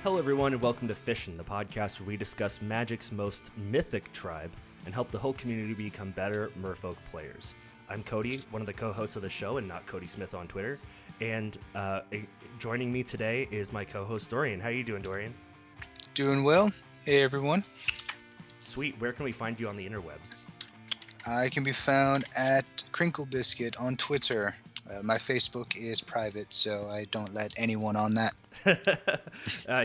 Hello everyone and welcome to Fishin, the podcast where we discuss Magic's most mythic tribe and help the whole community become better Merfolk players. I'm Kody, one of the co-hosts of the show and not Kody Smith on Twitter, and joining me today is my co-host Dorian. How are you doing, Dorian? Doing well. Hey everyone. Sweet. Where can we find you on the interwebs? I can be found at Crinkle Biscuit on Twitter. My Facebook is private, so I don't let anyone on that.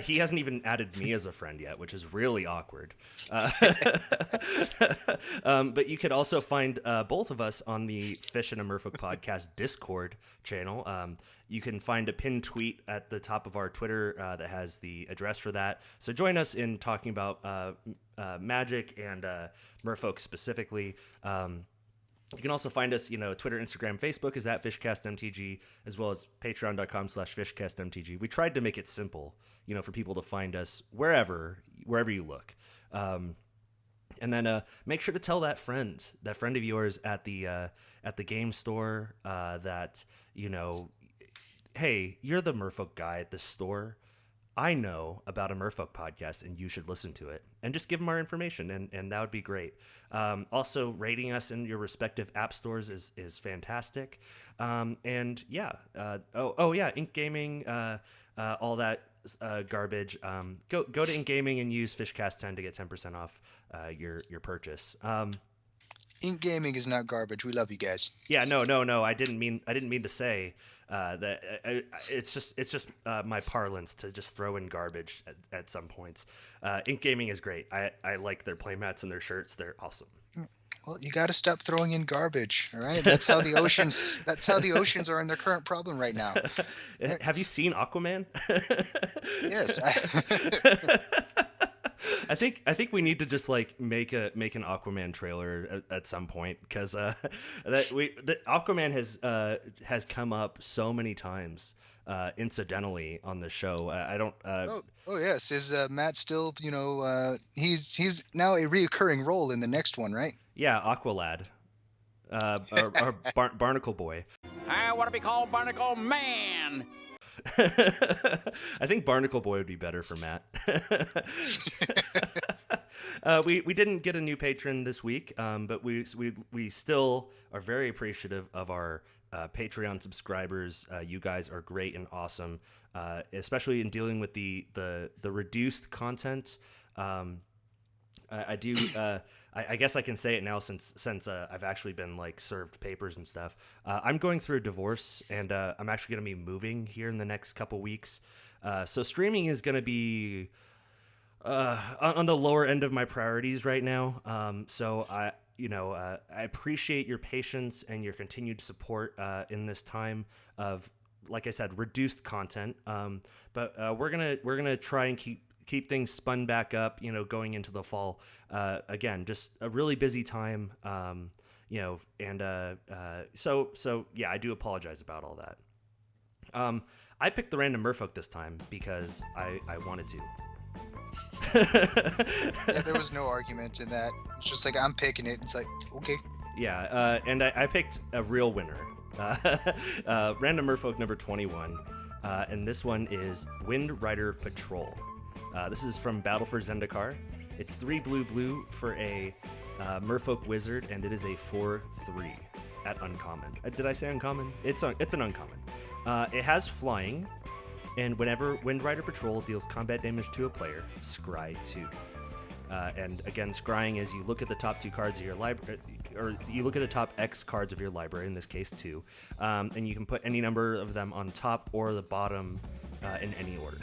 He hasn't even added me as a friend yet, which is really awkward. But you could also find both of us on the Fishin and Merfolk Podcast Discord channel. You can find a pinned tweet at the top of our Twitter that has the address for that. So join us in talking about Magic and Merfolk specifically. You can also find us, Twitter, Instagram, Facebook is at FishCastMTG, as well as patreon.com/FishCastMTG. We tried to make it simple, for people to find us wherever you look. And then make sure to tell that friend of yours at the game store that, hey, you're the Merfolk guy at this store. I know about a Merfolk podcast and you should listen to it, and just give them our information and that would be great. Also rating us in your respective app stores is fantastic. And yeah. Ink Gaming, all that garbage. Go to Ink Gaming and use FishCast10 to get 10% off your purchase. Ink Gaming is not garbage. We love you guys. Yeah, no. I didn't mean to say that. It's just my parlance to just throw in garbage at some points. Ink Gaming is great. I like their playmats and their shirts. They're awesome. Well, you got to stop throwing in garbage. All right, that's how the oceans. That's how the oceans are in their current problem right now. Have you seen Aquaman? Yes. I think we need to just make an Aquaman trailer at some point, because the Aquaman has come up so many times incidentally on the show. I don't. Oh yes, is Matt still? He's now a reoccurring role in the next one, right? Yeah, Aqualad, or Barnacle Boy. I want to be called Barnacle Man. I think Barnacle Boy would be better for Matt. We didn't get a new patron this week, but we still are very appreciative of our Patreon subscribers. You guys are great and awesome, especially in dealing with the reduced content. I guess I can say it now since I've actually been served papers and stuff. I'm going through a divorce, and I'm actually going to be moving here in the next couple weeks. So streaming is going to be on the lower end of my priorities right now. So I appreciate your patience and your continued support in this time of, like I said, reduced content. But we're gonna try and keep things spun back up, going into the fall. Again, just a really busy time, so yeah, I do apologize about all that. I picked the random Merfolk this time because I wanted to. Yeah, there was no argument in that. It's just I'm picking it. It's okay. Yeah, and I picked a real winner. Random Merfolk number 21, and this one is Wind Rider Patrol. This is from Battle for Zendikar. It's 3 blue for a Merfolk Wizard, and it is a 4/3 at uncommon. Did I say uncommon? It's an uncommon. It has flying, and whenever Wind Rider Patrol deals combat damage to a player, scry 2. And again, scrying is you look at the top 2 cards of your library, or you look at the top X cards of your library, in this case 2, and you can put any number of them on top or the bottom in any order.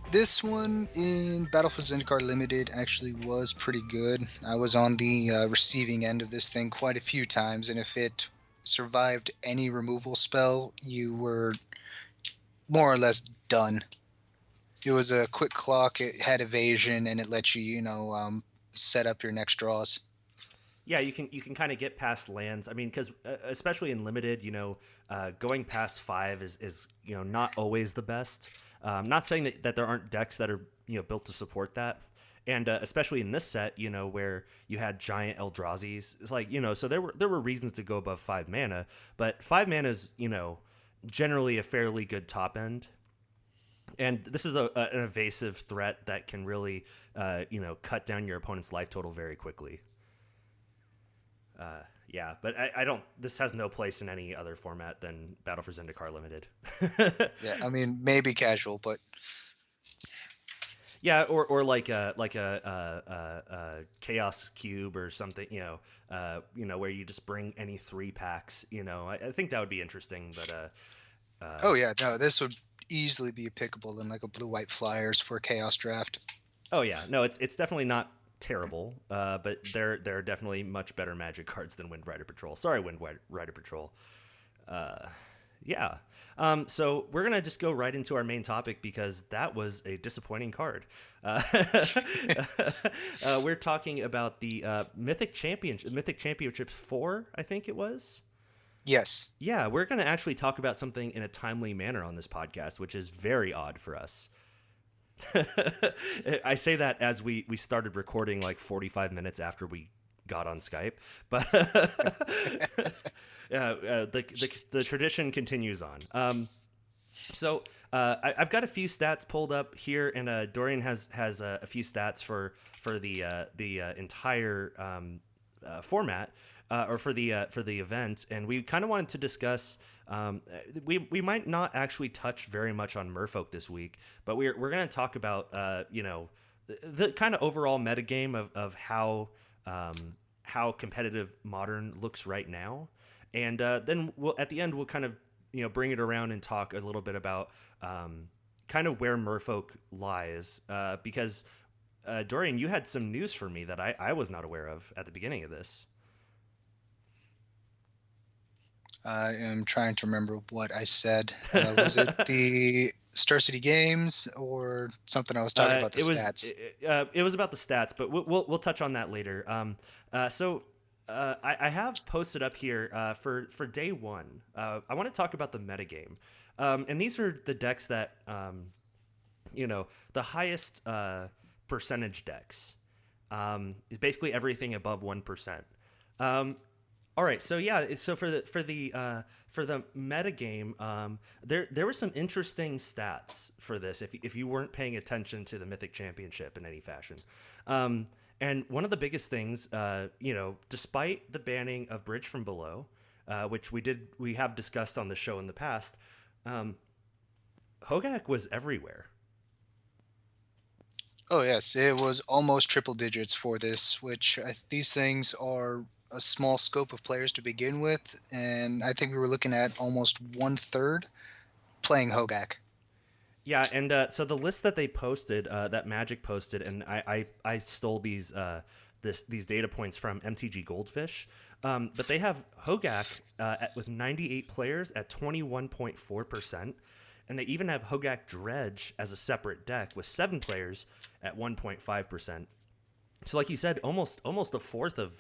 This one in Battle for Zendikar Limited actually was pretty good. I was on the receiving end of this thing quite a few times, and if it survived any removal spell, you were more or less done. It was a quick clock, it had evasion, and it let you, set up your next draws. Yeah, you can kind of get past lands. I mean, because especially in Limited, going past 5 is not always the best. Not saying that there aren't decks that are built to support that, and especially in this set, where you had giant Eldrazi's, it's so there were reasons to go above 5 mana, but 5 mana is generally a fairly good top end. And this is an evasive threat that can really, cut down your opponent's life total very quickly. Yeah, but I don't. This has no place in any other format than Battle for Zendikar Limited. Yeah, I mean maybe casual, but yeah, or like a Chaos Cube or something. Where you just bring any 3 packs. I think that would be interesting. But oh yeah, no, this would easily be pickable in like a blue-white flyers for Chaos Draft. Oh yeah, no, it's definitely not terrible, but there are definitely much better Magic cards than Wind Rider Patrol. Sorry, Wind Rider Patrol. Yeah. So we're gonna just go right into our main topic because that was a disappointing card. We're talking about the Mythic Championships 4, I think it was. Yes. Yeah, we're gonna actually talk about something in a timely manner on this podcast, which is very odd for us. I say that as we started recording like 45 minutes after we got on Skype, but the tradition continues on. So I've got a few stats pulled up here, and Dorian has a few stats for the entire format. Or for the event, and we kind of wanted to discuss. We might not actually touch very much on Merfolk this week, but we're going to talk about the kind of overall metagame of how competitive Modern looks right now, and then at the end we'll kind of bring it around and talk a little bit about kind of where Merfolk lies, because Dorian, you had some news for me that I was not aware of at the beginning of this. I am trying to remember what I said. Was it the Star City Games or something? I was talking about the stats. It was about the stats, but we'll touch on that later. So I have posted up here for day 1. I want to talk about the metagame, and these are the decks that the highest percentage decks. Is basically everything above 1%. All right, so yeah, so for the metagame, there were some interesting stats for this if you weren't paying attention to the Mythic Championship in any fashion. And one of the biggest things, despite the banning of Bridge from Below, which we have discussed on the show in the past, Hogak was everywhere. Oh yes, it was almost triple digits for this, which these things are a small scope of players to begin with, and I think we were looking at almost 1/3 playing Hogak. Yeah, and so the list that they posted, that Magic posted, and I stole these data points from MTG Goldfish, but they have Hogak with 98 players at 21.4%, and they even have Hogak Dredge as a separate deck with 7 players at 1.5%. So, like you said, almost a fourth of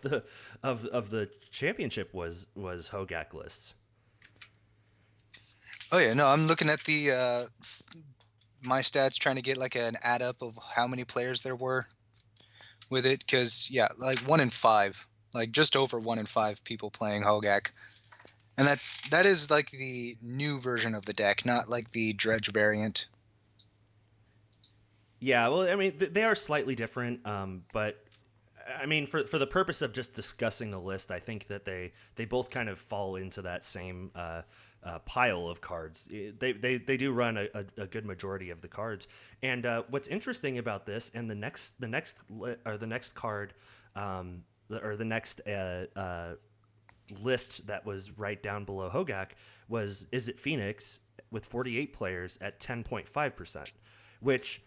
the championship was Hogak lists. Oh yeah, no, I'm looking at the my stats, trying to get like an add up of how many players there were with it, because yeah, like 1 in 5, like just over 1 in 5 people playing Hogak, and that is like the new version of the deck, not like the Dredge variant. Yeah, well, I mean, they are slightly different, but I mean, for the purpose of just discussing the list, I think that they both kind of fall into that same pile of cards. They do run a good majority of the cards, and what's interesting about this, and the next card, or the next list that was right down below Hogak was Is It Phoenix with 48 players at 10.5%, which,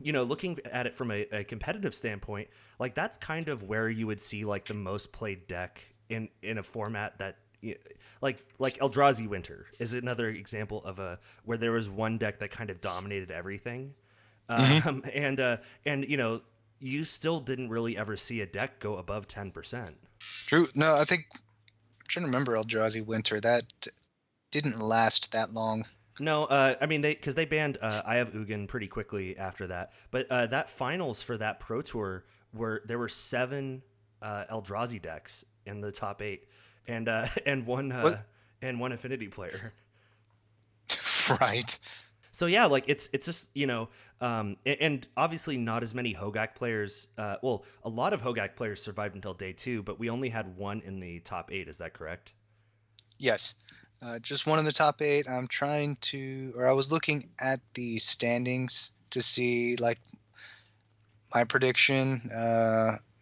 looking at it from a competitive standpoint, like that's kind of where you would see like the most played deck in a format that, like Eldrazi Winter is another example of where there was one deck that kind of dominated everything, and you still didn't really ever see a deck go above 10%. True. No, I think I'm trying to remember Eldrazi Winter. That didn't last that long. No, I mean, because they banned I Have Ugin pretty quickly after that. But that finals for that Pro Tour there were 7 Eldrazi decks in the top 8, and one Affinity player. Right. So yeah, like it's just, and obviously not as many Hogak players. Well, a lot of Hogak players survived until day 2, but we only had one in the top 8. Is that correct? Yes. Just one in the top 8. I was looking at the standings to see like my prediction.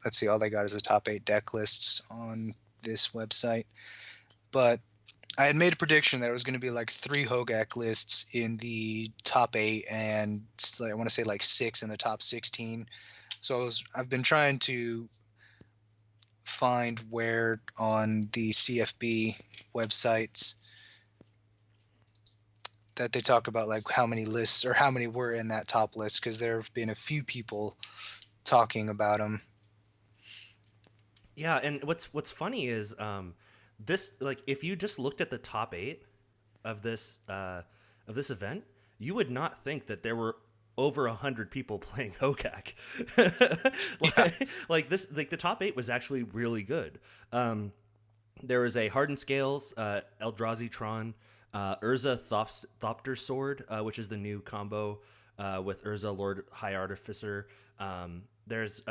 Let's see, all they got is the top 8 deck lists on this website. But I had made a prediction that it was going to be like 3 Hogak lists in the top 8 and I want to say like 6 in the top 16. So I've been trying to find where on the CFB websites that they talk about like how many lists or how many were in that top list, because there have been a few people talking about them. Yeah, and what's funny is this, like, if you just looked at the top 8 of this event, you would not think that there were over 100 people playing Hogak. Like this, like the top 8 was actually really good. There was a Hardened Scales, Eldrazi Tron, Urza Thopter Sword, which is the new combo with Urza Lord High Artificer. There's 2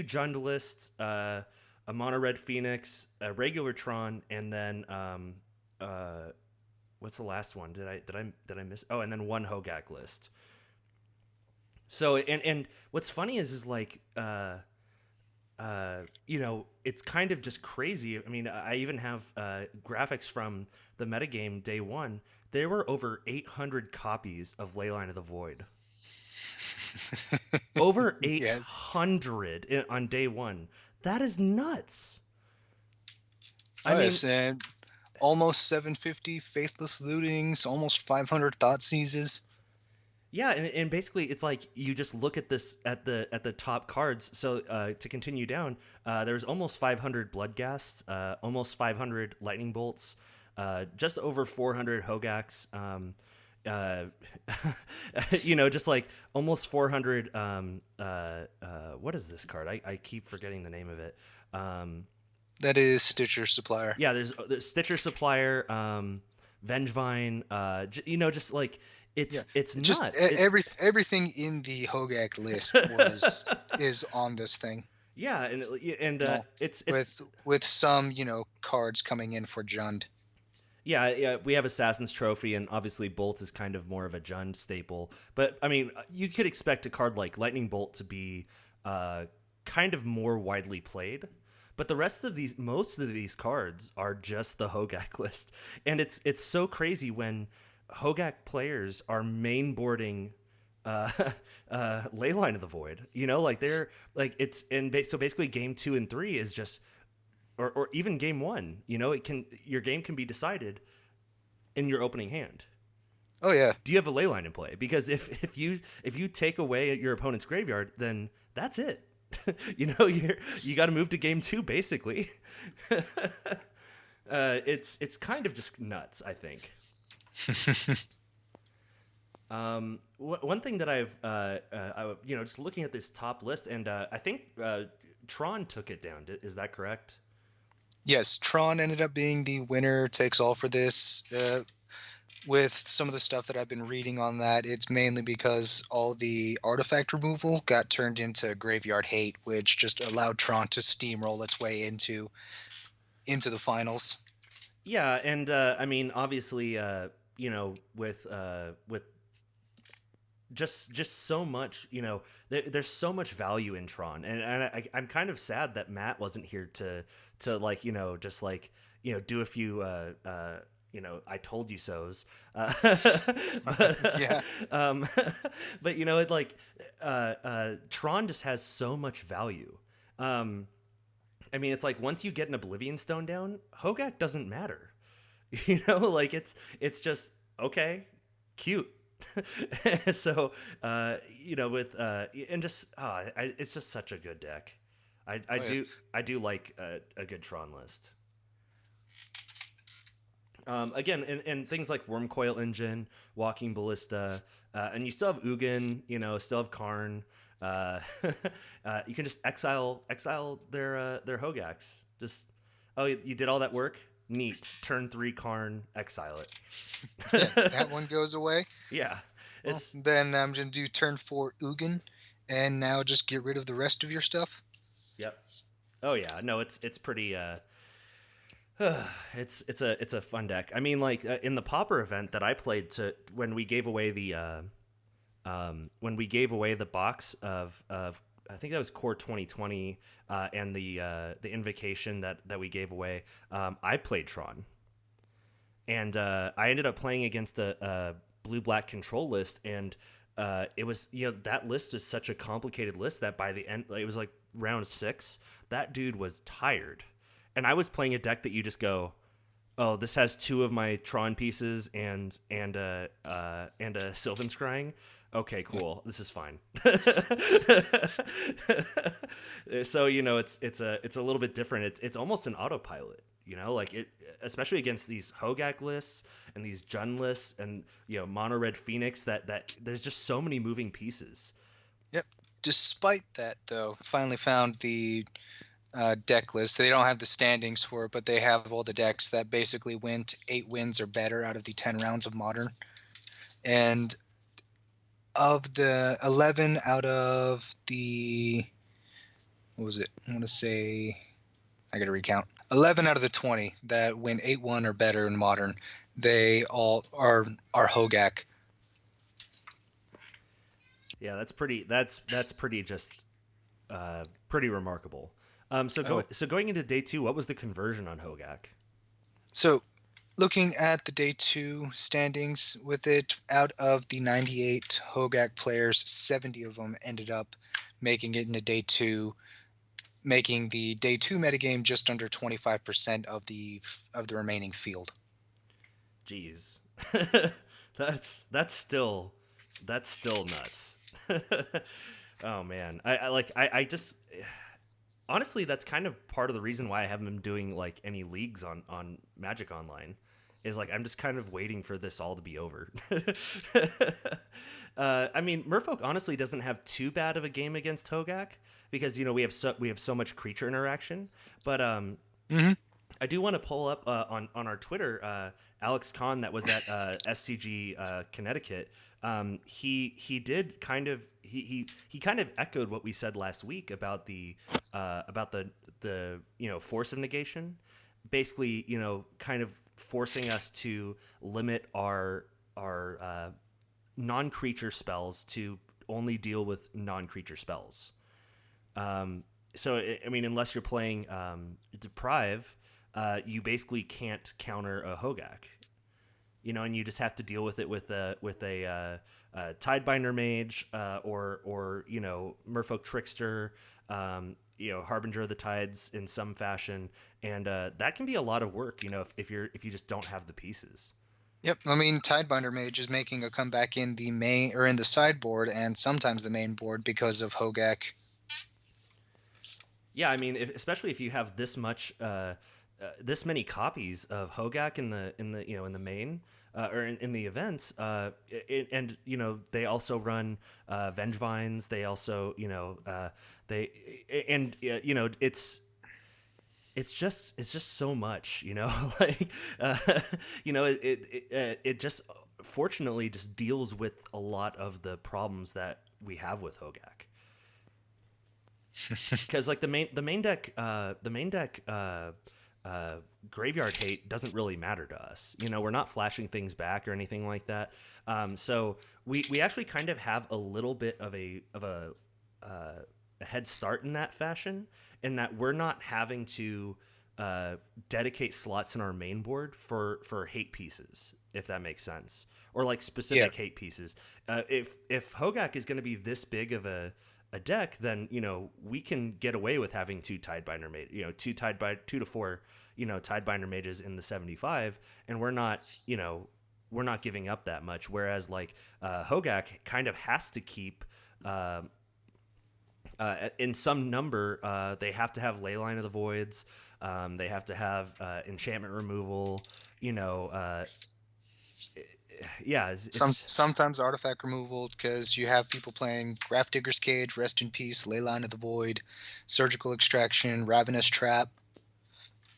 Jund lists, a Mono Red Phoenix, a regular Tron, and then what's the last one? Did I miss? Oh, and then 1 Hogak list. So and what's funny is like it's kind of just crazy. I mean, I even have graphics from the metagame day 1. There were over 800 copies of Leyline of the Void. Over 800 on day 1. That is nuts. Yes, and almost 750 Faithless Lootings, almost 500 Thought Seizes. Yeah, and basically it's like you just look at this at the top cards. So to continue down, there's almost 500 Bloodghast, almost 500 Lightning Bolts, just over 400 Hogaks. Just like almost 400. What is this card? I keep forgetting the name of it. That is Stitcher Supplier. Yeah, there's Stitcher Supplier, Vengevine. Just like. It's just nuts. Everything in the Hogak list is on this thing. Yeah, and it's with some cards coming in for Jund. Yeah, we have Assassin's Trophy, and obviously Bolt is kind of more of a Jund staple. But I mean, you could expect a card like Lightning Bolt to be kind of more widely played. But the rest of most of these cards are just the Hogak list, and it's so crazy when Hogak players are mainboarding Leyline of the Void. Like they're like so basically game 2 and 3 is just, or even game 1. Your game can be decided in your opening hand. Oh yeah. Do you have a Leyline in play? Because if you take away your opponent's graveyard, then that's it. You got to move to game 2 basically. It's kind of just nuts, I think. One thing that I've just looking at this top list, and I think Tron took it down. Is that correct? Yes, Tron ended up being the winner takes all for this. With some of the stuff that I've been reading on that, it's mainly because all the artifact removal got turned into Graveyard Hate, which just allowed Tron to steamroll its way into the finals. Yeah, and I mean, obviously, with just so much, there's so much value in Tron, and I'm kind of sad that Matt wasn't here to like, just like, do a few I told you so's. Yeah. But it like Tron just has so much value. I mean, it's like once you get an Oblivion Stone down, Hogak doesn't matter. Like it's just okay, cute. So with and just it's just such a good deck. I do like a good Tron list. Again, and things like Wormcoil Engine, Walking Ballista, and you still have Ugin, still have Karn. You can just exile their Hogaks. Just you did all that work. Neat. Turn 3 Karn, exile it. Yeah, that one goes away. Yeah. Well, It's then I'm going to do turn 4 Ugin, and now just get rid of the rest of your stuff. Yep. Oh yeah, no, it's pretty. It's a fun deck. I mean, like in the Pauper event that I played to when we gave away the box of I think that was Core 2020 and the invocation that we gave away. I played Tron, and I ended up playing against a blue-black control list, and it was that list is such a complicated list that by the end it was like round 6, that dude was tired, and I was playing a deck that you just go, oh, this has 2 of my Tron pieces and a Sylvan Scrying. Okay, cool. This is fine. So it's a little bit different. It's almost an autopilot. Like it, especially against these Hogak lists and these Jun lists and Mono Red Phoenix. That there's just so many moving pieces. Yep. Despite that, though, finally found the deck list. They don't have the standings for it, but they have all the decks that basically went 8 wins or better out of the 10 rounds of Modern. And of the 11 out of the, what was it? I want to say, I got to recount. 11 out of the 20 that win 8-1 or better in Modern, they all are Hogak. Yeah, that's pretty just pretty remarkable. So going into day 2, what was the conversion on Hogak? So looking at the day 2 standings with it, out of the 98 Hogak players, 70 of them ended up making it into day 2, making the day 2 metagame just under 25% of the remaining field. Jeez. that's still nuts. Oh man. I just honestly, that's kind of part of the reason why I haven't been doing like any leagues on Magic Online, is like I'm just kind of waiting for this all to be over. I mean, Merfolk honestly doesn't have too bad of a game against Hogak because we have so much creature interaction. But I do want to pull up on our Twitter, Alex Kahn, that was at SCG Connecticut. He did kind of he kind of echoed what we said last week about the force of negation, basically kind of forcing us to limit our non-creature spells to only deal with non-creature spells. So I mean, unless you're playing Deprive, you basically can't counter a Hogak, and you just have to deal with it with a Tidebinder Mage or Merfolk Trickster, Harbinger of the Tides in some fashion, and that can be a lot of work, if you just don't have the pieces. Yep, I mean, Tidebinder Mage is making a comeback in the main or in the sideboard and sometimes the main board because of Hogak. Yeah, I mean, especially if you have this many copies of Hogak in the main or in the events, and they also run Vengevines. They also it's just so much, like it just fortunately just deals with a lot of the problems that we have with Hogak. Because like the main deck graveyard hate doesn't really matter to us. We're not flashing things back or anything like that. So we actually kind of have a little bit of a head start in that fashion, in that we're not having to dedicate slots in our main board for hate pieces, if that makes sense, or like specific hate pieces. If Hogak is going to be this big of a deck, then we can get away with having 2 Tidebinder Mage, 2 to 4 Tidebinder Mages in the 75, and we're not giving up that much. Whereas like Hogak kind of has to keep in some number. They have to have Leyline of the Voids. They have to have enchantment removal. Sometimes artifact removal, because you have people playing Grafdigger's Cage, Rest in Peace, Leyline of the Void, Surgical Extraction, Ravenous Trap.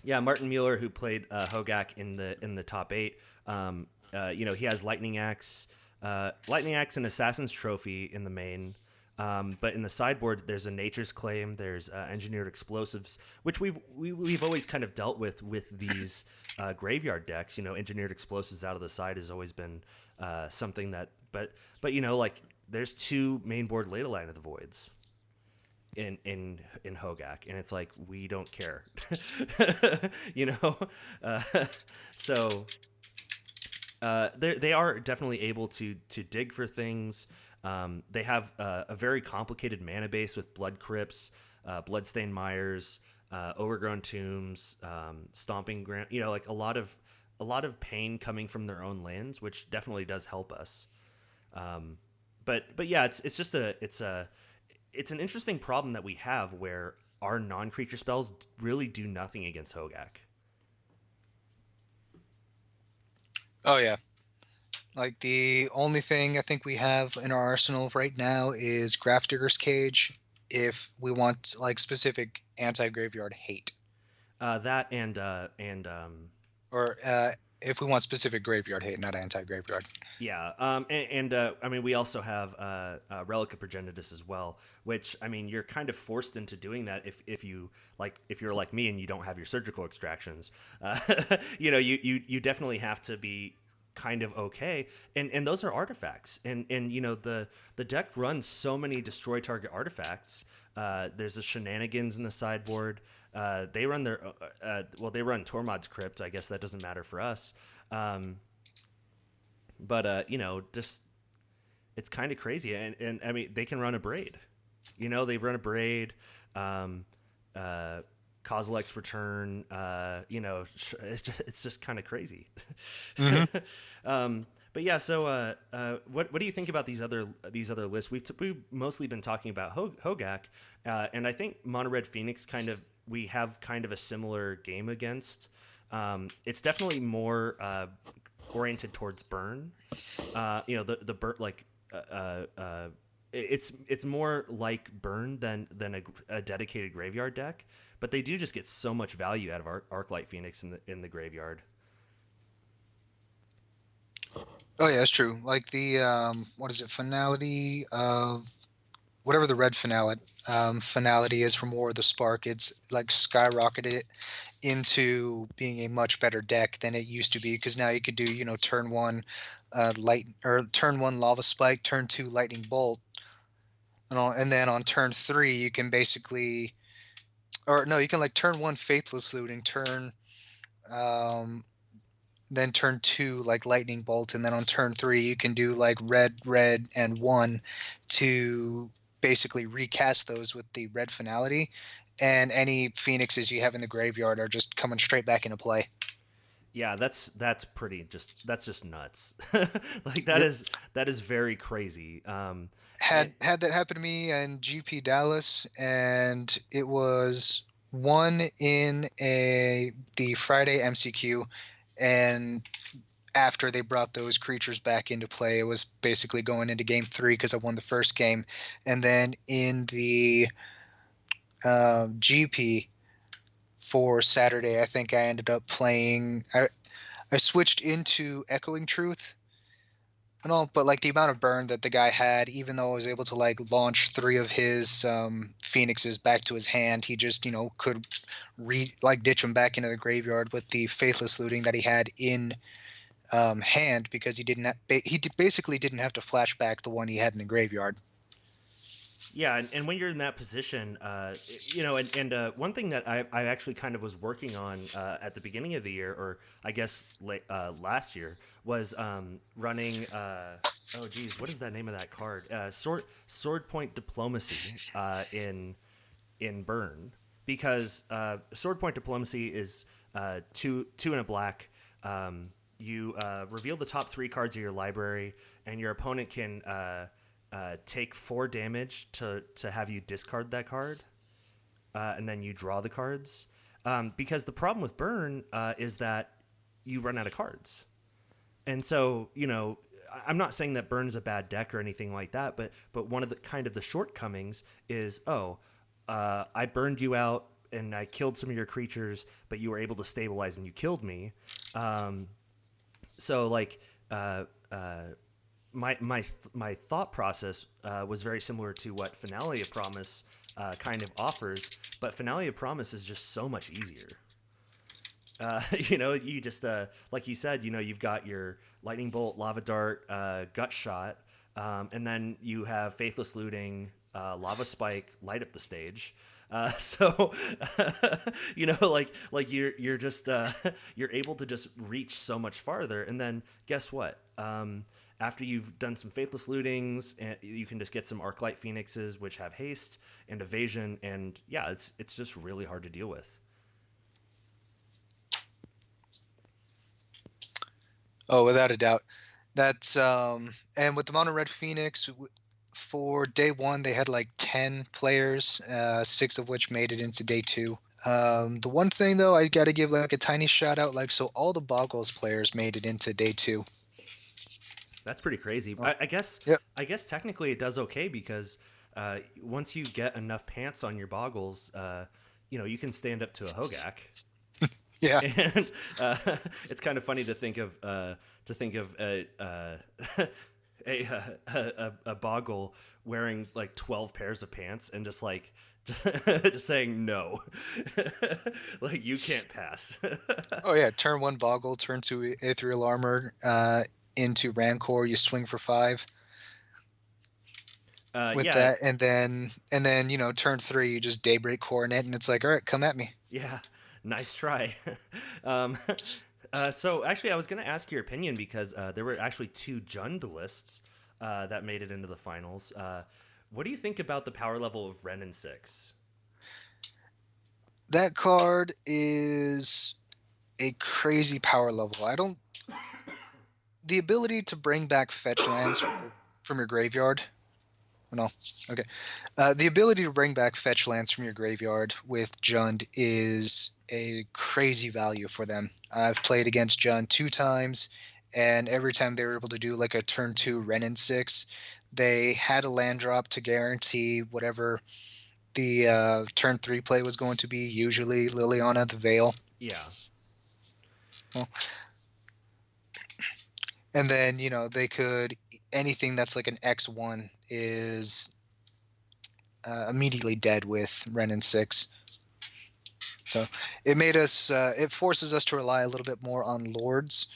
Yeah, Martin Mueller, who played Hogak in the top 8, he has Lightning Axe, Lightning Axe and Assassin's Trophy in the main. But in the sideboard, there's a Nature's Claim, there's Engineered Explosives, which we've always kind of dealt with these graveyard decks. Engineered Explosives out of the side has always been something that, but like there's 2 main board Leyline of the Voids in Hogak, and it's like we don't care, so they are definitely able to dig for things. They have a very complicated mana base with Blood Crypts, Bloodstained Mires, Overgrown Tombs, Stomping Ground. Like a lot of pain coming from their own lands, which definitely does help us. But yeah, it's an interesting problem that we have where our non-creature spells really do nothing against Hogak. Oh yeah. Like the only thing I think we have in our arsenal right now is Grafdigger's Cage if we want like specific anti-graveyard hate. That and if we want specific graveyard hate, not anti-graveyard. Yeah, I mean, we also have Relic of Progenitus as well, which, I mean, you're kind of forced into doing that if you're like me and you don't have your surgical extractions. You definitely have to be kind of okay, and those are artifacts, and the deck runs so many destroy target artifacts. There's the Shenanigans in the sideboard. They run they run Tormod's Crypt. I guess that doesn't matter for us. But just it's kind of crazy, and I mean they can run a Braid. They run a Braid, Kozilek's Return. It's just kind of crazy. Mm-hmm. But yeah, so what do you think about these other lists? We've mostly been talking about Hogak, and I think Mono Red Phoenix we have kind of a similar game against. It's definitely more oriented towards burn. The burn it's more like burn than a dedicated graveyard deck, but they do just get so much value out of Arclight Phoenix in the graveyard. Oh yeah, that's true. Like the what is it? Finality of whatever the red finality is from War of the Spark. It's like skyrocketed it into being a much better deck than it used to be, because now you could do turn 1 turn 1 Lava Spike, turn 2 Lightning Bolt, and then on turn 3 you can basically, or no, you can like turn 1 Faithless Looting, then turn 2 like Lightning Bolt, and then on turn 3 you can do like red and 1 to basically recast those with the red finality, and any phoenixes you have in the graveyard are just coming straight back into play. Yeah, that's just nuts. Like that is very crazy. Had that happen to me in GP Dallas, and it was one in the Friday MCQ, and after they brought those creatures back into play, it was basically going into game 3 because I won the first game, and then in the GP for Saturday, I think I ended up playing. I switched into Echoing Truth and all, but like the amount of burn that the guy had, even though I was able to like launch 3 of his phoenixes back to his hand, he just could ditch them back into the graveyard with the Faithless Looting that he had in hand, because he basically didn't have to flash back the one he had in the graveyard. Yeah, and when you're in that position, one thing that I actually kind of was working on at the beginning of the year, or I guess last year, was running. What is that name of that card? Sword Point Diplomacy in Burn, because Sword Point Diplomacy is 2 and a black. You reveal the top 3 cards of your library, and your opponent can take 4 damage to have you discard that card, and then you draw the cards. Because the problem with Burn is that you run out of cards. And so, I'm not saying that Burn is a bad deck or anything like that, but one of the kind of the shortcomings is, I burned you out and I killed some of your creatures, but you were able to stabilize and you killed me. So like, my thought process was very similar to what Finale of Promise kind of offers, but Finale of Promise is just so much easier. You just like you said, you've got your lightning bolt, lava dart, gut shot, and then you have faithless looting, lava spike, light up the stage. So like you're just you're able to just reach so much farther. And then guess what? After you've done some faithless lootings, and you can just get some Arclight Phoenixes, which have haste and evasion, and yeah, it's just really hard to deal with. Oh, without a doubt. That's and with the Mono Red Phoenix, for day one they had like 10 players, 6 of which made it into day 2. The one thing though, I got to give like a tiny shout out, like, so all the Boggles players made it into day 2. That's pretty crazy. Oh. I guess. Yep. I guess technically it does okay because once you get enough pants on your Boggles, you can stand up to a Hogak. Yeah. And it's kind of funny to think of a Boggle wearing like 12 pairs of pants and just like just saying no, like you can't pass. Oh yeah, turn 1 Boggle, turn 2 Ethereal Armor, into Rancor, you swing for 5. With that, and then turn 3 you just Daybreak Coronet, and it's like, all right, come at me. Yeah, nice try. So actually, I was going to ask your opinion because there were actually 2 Jund lists that made it into the finals. What do you think about the power level of Renin 6? That card is a crazy power level. The ability to bring back fetch lands from your graveyard. No, okay. The ability to bring back fetch lands from your graveyard with Jund is a crazy value for them. I've played against Jund 2 times, and every time they were able to do like a turn 2 Renin 6, they had a land drop to guarantee whatever the turn 3 play was going to be, usually Liliana the Veil. Yeah. Well, and then, they could, anything that's like an X1 is immediately dead with Renin 6. So it forces us to rely a little bit more on Lords,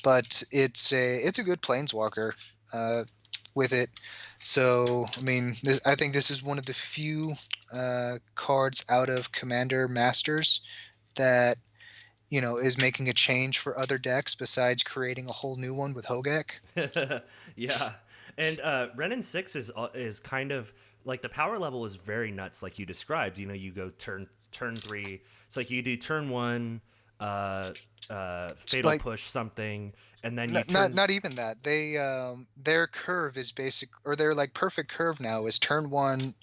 but it's a good Planeswalker with it. So, I mean, I think this is one of the few cards out of Commander Masters that is making a change for other decks besides creating a whole new one with Hogak. Yeah. And Renin 6 is kind of like the power level is very nuts, like you described. You go turn 3. It's like you do turn 1, fatal push something, and then not even that. They their curve is basic, or their like perfect curve now is turn 1,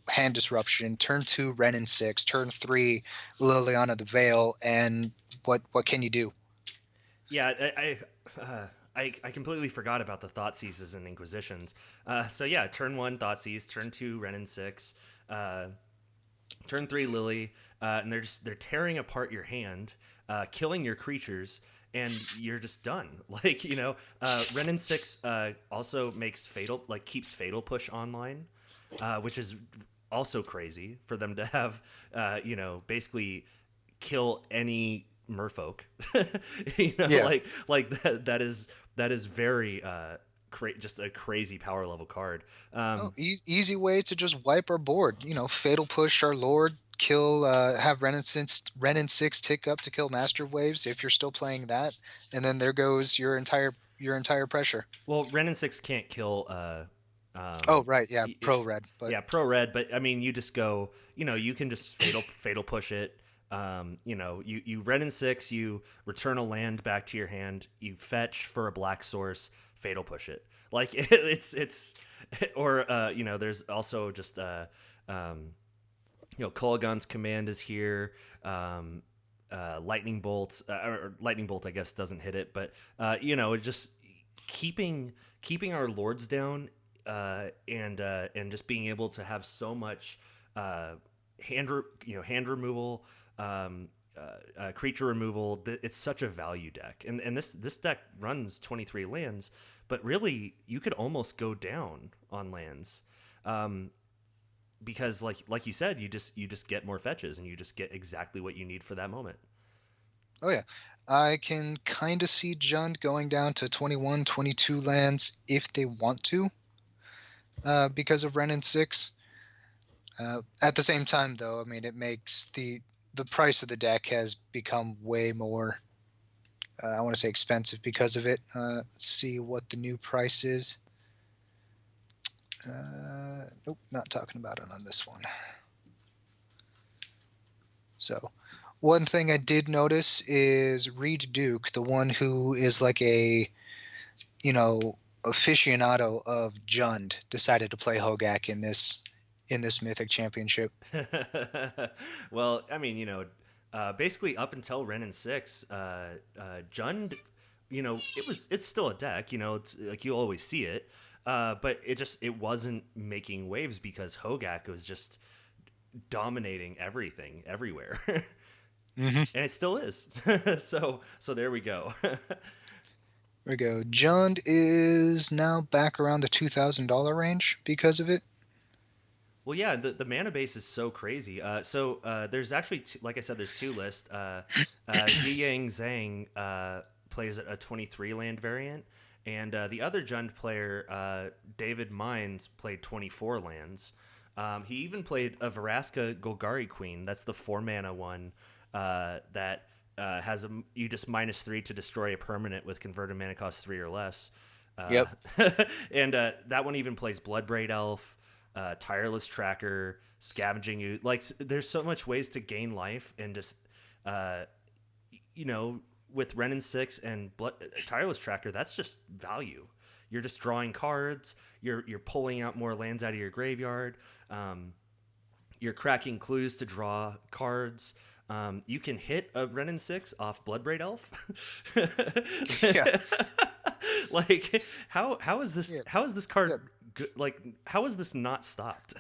hand disruption, turn 2 Renin 6, turn 3 Liliana the Veil, and what can you do? Yeah, I completely forgot about the Thoughtseizes and Inquisitions. So yeah, turn 1 Thoughtseize, turn 2 Renin 6, turn 3 Lily, and they're tearing apart your hand, killing your creatures, and you're just done. Like, Renin 6 also makes keeps Fatal Push online, which is also crazy for them to have, basically kill any Merfolk. Yeah. like that is very just a crazy power level card. Easy way to just wipe our board. Fatal Push our Lord, kill, have Renin 6 tick up to kill Master of Waves if you're still playing that, and then there goes your entire pressure. Well, Renin 6 can't kill. Oh right, yeah, pro red. But yeah, pro red. But I mean, you just go. You can just fatal push it. You Renin 6, you return a land back to your hand, you fetch for a black source, fatal push it. Like it's or there's also just Kolaghan's Command is here, lightning bolt, or lightning bolt I guess doesn't hit it, but just keeping our lords down, and just being able to have so much hand removal, creature removal. It's such a value deck, and this deck runs 23 lands, but really you could almost go down on lands, because like you said, you just get more fetches and you just get exactly what you need for that moment. Oh yeah, I can kind of see Jund going down to 21, 22 lands if they want to, because of Ren and 6. At the same time, though, I mean, it makes the price of the deck has become way more, I want to say, expensive because of it. Let's see what the new price is. Nope, not talking about it on this one. So, one thing I did notice is Reed Duke, the one who is like a, aficionado of Jund, decided to play Hogak in this Mythic Championship. Well, I mean, basically up until Ren and 6, Jund, it's still a deck. It's like you always see it, but it wasn't making waves because Hogak was just dominating everything everywhere. Mm-hmm. And it still is. So there we go. There we go. Jund is now back around the $2,000 range because of it. Well, yeah, the mana base is so crazy. There's actually, like I said, there's two lists. Ziyang Zhang plays a 23 land variant, and the other Jund player, David Mines, played 24 lands. He even played a Veraska Golgari Queen. That's the 4-mana one that has you just -3 to destroy a permanent with converted mana cost 3 or less. Yep. And that one even plays Bloodbraid Elf, Tireless Tracker, Scavenging You. Like, there's so much ways to gain life, and just with Ren and 6 and Tireless Tracker, that's just value. You're just drawing cards. You're pulling out more lands out of your graveyard. You're cracking clues to draw cards. You can hit a Ren and 6 off Bloodbraid Elf. Yeah. Like, how is this? Yeah. How is this card? Good? Like, how is this not stopped?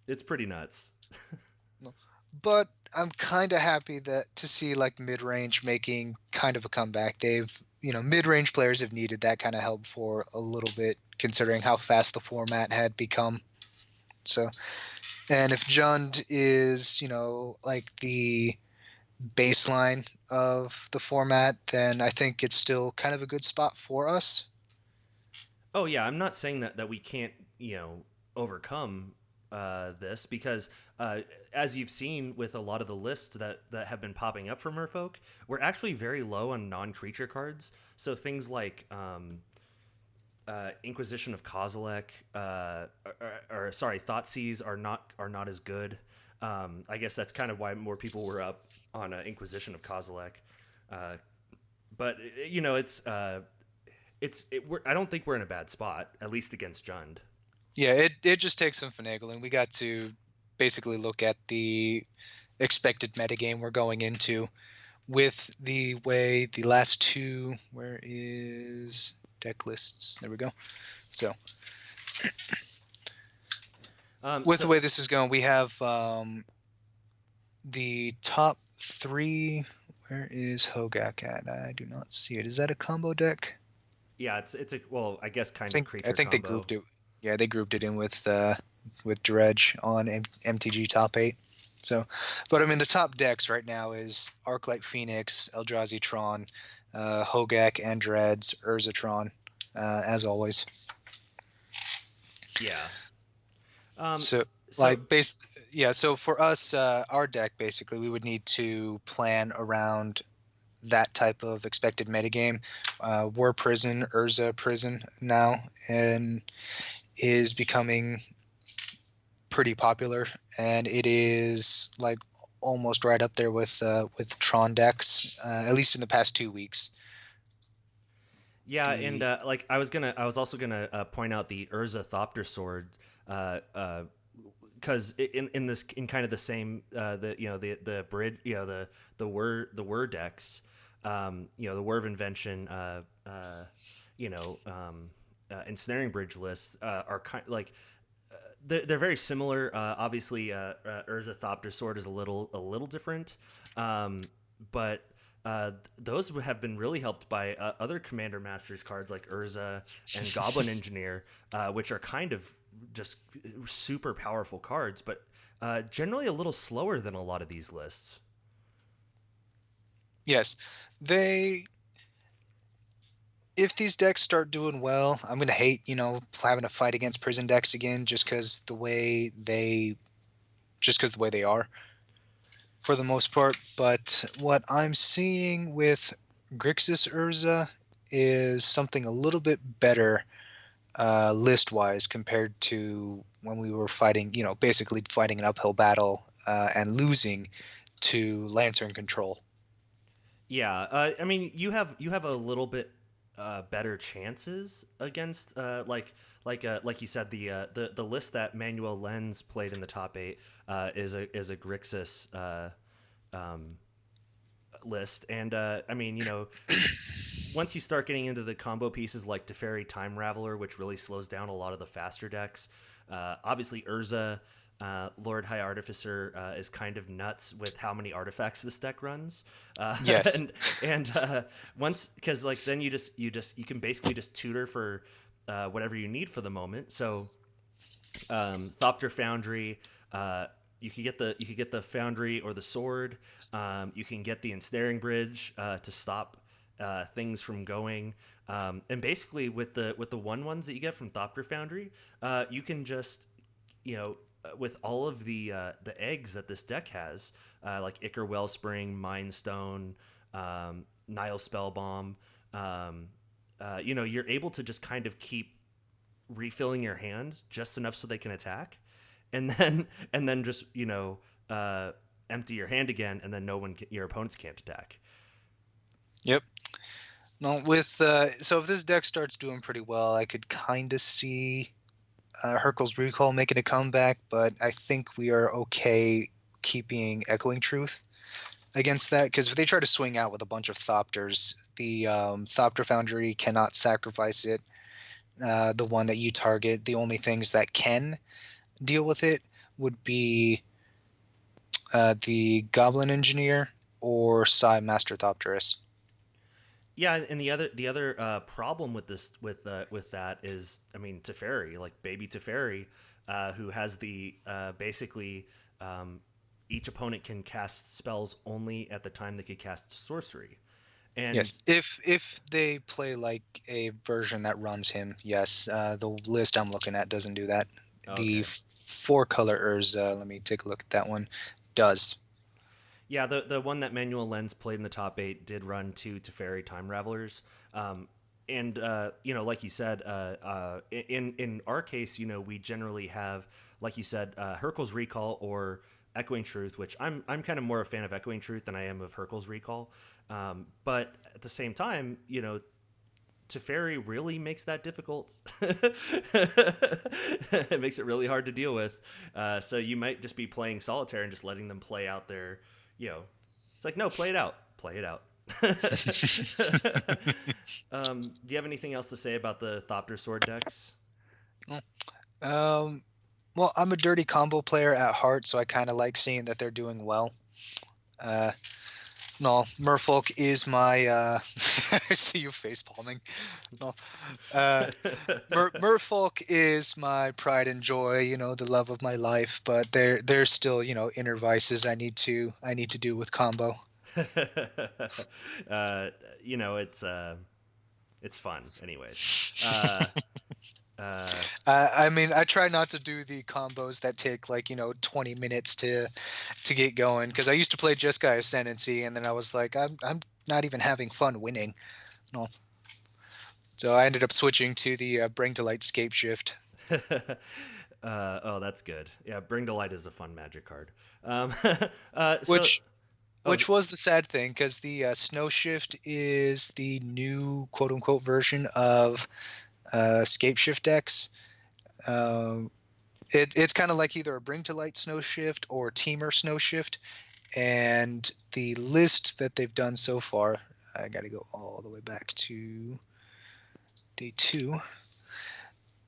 It's pretty nuts. But I'm kind of happy to see like mid-range making kind of a comeback. Mid-range players have needed that kind of help for a little bit, considering how fast the format had become. So, and if Jund is, like the baseline of the format, then I think it's still kind of a good spot for us. Oh yeah, I'm not saying that we can't, overcome this, because as you've seen with a lot of the lists that have been popping up for Merfolk, we're actually very low on non-creature cards. So things like Inquisition of Kozilek, Thoughtseize are not as good. I guess that's kind of why more people were up on Inquisition of Kozilek. But I don't think we're in a bad spot, at least against Jund. Yeah, it just takes some finagling. We got to basically look at the expected metagame we're going into with the way the last two, where is deck lists? There we go. So the way this is going, we have the top 3. Where is Hogak at? I do not see it. Is that a combo deck? Yeah, it's a, well, I guess kind of creature I think combo. they grouped it. Yeah, they grouped it in with Dredge on MTG top 8. So, but I mean, the top decks right now is Arclight Phoenix, Eldrazi Tron, Hogak and Dreads, Urzatron, as always. Yeah. So for us, our deck, basically, we would need to plan around that type of expected metagame. War Prison, Urza Prison now, and is becoming pretty popular, and it is like almost right up there with Tron decks, at least in the past 2 weeks. Yeah, and like I was also gonna point out the Urza Thopter Sword, because in kind of the same the bridge, the Whir decks, the Whir of Invention, ensnaring bridge lists are kind like they're very similar. Obviously, Urza Thopter Sword is a little different, but those have been really helped by other Commander Masters cards like Urza and Goblin Engineer, which are kind of just super powerful cards, but generally a little slower than a lot of these lists. Yes, if these decks start doing well, I'm gonna hate, having to fight against prison decks again, just because the way they are, for the most part. But what I'm seeing with Grixis Urza is something a little bit better list-wise compared to when we were fighting, basically fighting an uphill battle and losing to Lantern Control. Yeah, I mean, you have a little bit better chances against like you said, the list that Manuel Lenz played in the top 8 is a Grixis list, and I mean, once you start getting into the combo pieces like Teferi Time Raveler, which really slows down a lot of the faster decks, obviously Urza, Lord High Artificer is kind of nuts with how many artifacts this deck runs. Yes. and once, because like then you can basically just tutor for whatever you need for the moment. So Thopter Foundry, you can get the Foundry or the Sword. You can get the Ensnaring Bridge to stop things from going. And basically with the 1/1s that you get from Thopter Foundry, you can just with all of the eggs that this deck has, like Ichor Wellspring, Mind Stone, Nile Spellbomb, you're able to just kind of keep refilling your hand just enough so they can attack, and then just empty your hand again, and then your opponents can't attack. Yep. No, with so if this deck starts doing pretty well, I could kind of see Hurkyl's Recall making a comeback, but I think we are okay keeping Echoing Truth against that, because if they try to swing out with a bunch of Thopters, the Thopter Foundry cannot sacrifice it. The one that you target, the only things that can deal with it would be the Goblin Engineer or Psi Master Thopterus. Yeah, and the other problem with this with that is, I mean, Teferi, like baby Teferi, who has the basically each opponent can cast spells only at the time they could cast sorcery. And yes, if they play like a version that runs him, yes, the list I'm looking at doesn't do that. Okay. The 4-color Urza, let me take a look at that one, does. Yeah, the one that Manuel Lenz played in the top 8 did run 2 Teferi Time Ravelers. And like you said, in our case, we generally have, like you said, Hurkyl's Recall or Echoing Truth, which I'm kind of more a fan of Echoing Truth than I am of Hurkyl's Recall. But at the same time, Teferi really makes that difficult. It makes it really hard to deal with. So you might just be playing Solitaire and just letting them play out their, it's like, no, play it out. Play it out. Do you have anything else to say about the Thopter Sword decks? Well, I'm a dirty combo player at heart, so I kind of like seeing that they're doing well. No, Merfolk is my. I see you face palming. No, Merfolk is my pride and joy. The love of my life. But there's still inner vices I need to do with combo. It's fun, anyways. I mean, I try not to do the combos that take 20 minutes to get going, because I used to play Jeskai Ascendancy, and then I was like, I'm not even having fun winning. No. So I ended up switching to the Bring to Light Scape Shift. Oh, that's good. Yeah, Bring to Light is a fun Magic card. Which was the sad thing, because the Snow Shift is the new quote-unquote version of Scape Shift decks. It's kind of like either a Bring to Light Snow Shift or Teamer Snow Shift, and the list that they've done so far, I got to go all the way back to day 2.